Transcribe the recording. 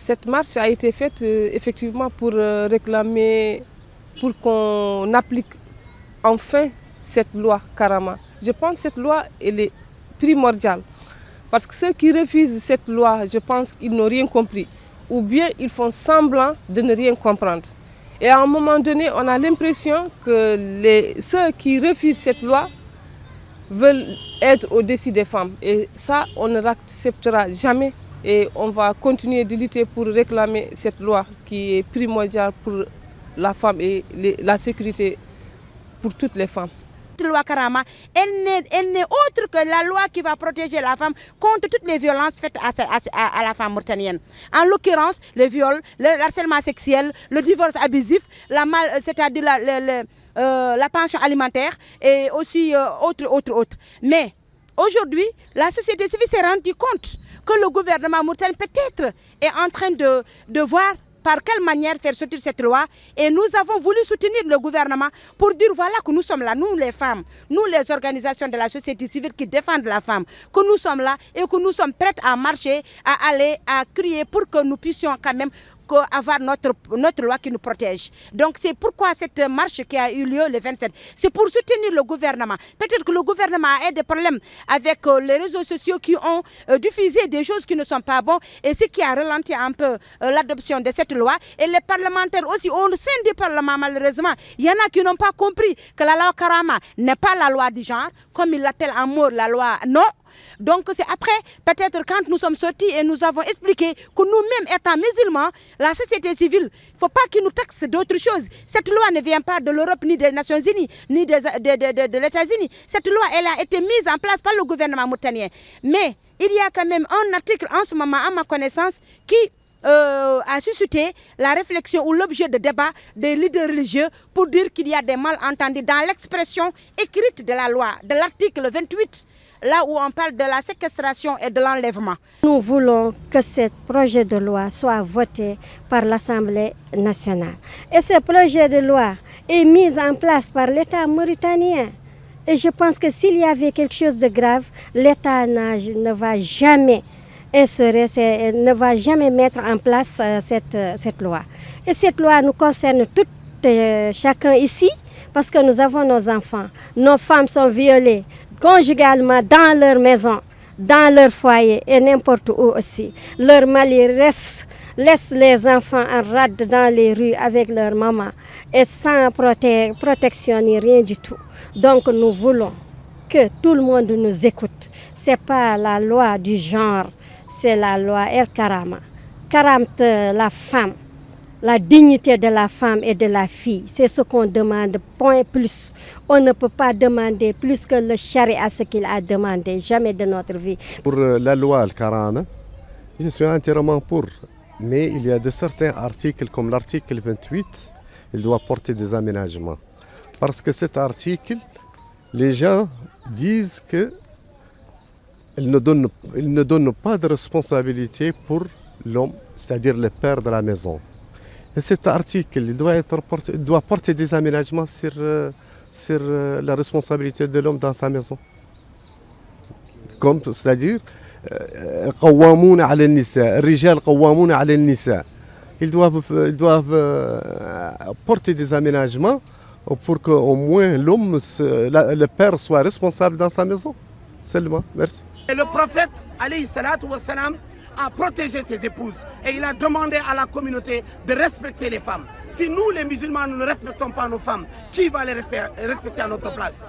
Cette marche a été faite effectivement pour réclamer, pour qu'on applique enfin cette loi Karama. Je pense que cette loi elle est primordiale. Parce que ceux qui refusent cette loi, je pense qu'ils n'ont rien compris. Ou bien ils font semblant de ne rien comprendre. Et à un moment donné, on a l'impression que ceux qui refusent cette loi veulent être au-dessus des femmes. Et ça, on ne l'acceptera jamais. Et on va continuer de lutter pour réclamer cette loi qui est primordiale pour la femme et la sécurité pour toutes les femmes. Cette loi Karama, elle n'est autre que la loi qui va protéger la femme contre toutes les violences faites à la femme mauritanienne. En l'occurrence, le viol, le harcèlement sexuel, le divorce abusif, c'est-à-dire la pension alimentaire et aussi autres. Mais aujourd'hui, la société civile s'est rendue compte que le gouvernement mauritanien peut-être est en train de voir par quelle manière faire sortir cette loi. Et nous avons voulu soutenir le gouvernement pour dire voilà que nous sommes là, nous les femmes, nous les organisations de la société civile qui défendent la femme, que nous sommes là et que nous sommes prêtes à marcher, à aller, à crier pour que nous puissions quand même avoir notre loi qui nous protège. Donc c'est pourquoi cette marche qui a eu lieu le 27, c'est pour soutenir le gouvernement. Peut-être que le gouvernement a des problèmes avec les réseaux sociaux qui ont diffusé des choses qui ne sont pas bonnes et ce qui a ralenti un peu l'adoption de cette loi. Et les parlementaires aussi, au sein du Parlement malheureusement, il y en a qui n'ont pas compris que la loi Karama n'est pas la loi du genre, comme ils l'appellent en mot la loi non. Donc c'est après, peut-être quand nous sommes sortis et nous avons expliqué que nous-mêmes étant musulmans, la société civile, il ne faut pas qu'ils nous taxent d'autres choses. Cette loi ne vient pas de l'Europe, ni des Nations Unies, ni de l'États-Unis. Cette loi, elle a été mise en place par le gouvernement mauritanien. Mais il y a quand même un article en ce moment, à ma connaissance, qui a suscité la réflexion ou l'objet de débat des leaders religieux pour dire qu'il y a des malentendus dans l'expression écrite de la loi, de l'article 28, là où on parle de la séquestration et de l'enlèvement. Nous voulons que ce projet de loi soit voté par l'Assemblée nationale. Et ce projet de loi est mis en place par l'État mauritanien. Et je pense que s'il y avait quelque chose de grave, l'État ne va jamais instaurer, ne va jamais mettre en place cette loi. Et cette loi nous concerne chacun ici, parce que nous avons nos enfants. Nos femmes sont violées conjugalement dans leur maison, dans leur foyer et n'importe où aussi. Leur mari laisse les enfants en rade dans les rues avec leur maman et sans protection ni rien du tout. Donc nous voulons que tout le monde nous écoute. Ce n'est pas la loi du genre, c'est la loi El Karama. La femme, la dignité de la femme et de la fille, c'est ce qu'on demande, point plus. On ne peut pas demander plus que le charia ce qu'il a demandé, jamais de notre vie. Pour la loi El Karama, je suis entièrement pour. Mais il y a de certains articles, comme l'article 28, il doit porter des aménagements. Parce que cet article, les gens disent que il ne donne pas de responsabilité pour l'homme, c'est-à-dire le père de la maison. Et cet article, il doit porter des aménagements sur la responsabilité de l'homme dans sa maison. Comme, c'est-à-dire, قوامون على النساء الرجال قوامون على النساء. Ils doivent porter des aménagements pour qu'au moins l'homme, le père soit responsable dans sa maison. Seulement, merci. Et le prophète, alayhi salatu wa salam, a protégé ses épouses et il a demandé à la communauté de respecter les femmes. Si nous, les musulmans, nous ne respectons pas nos femmes, qui va les respecter à notre place?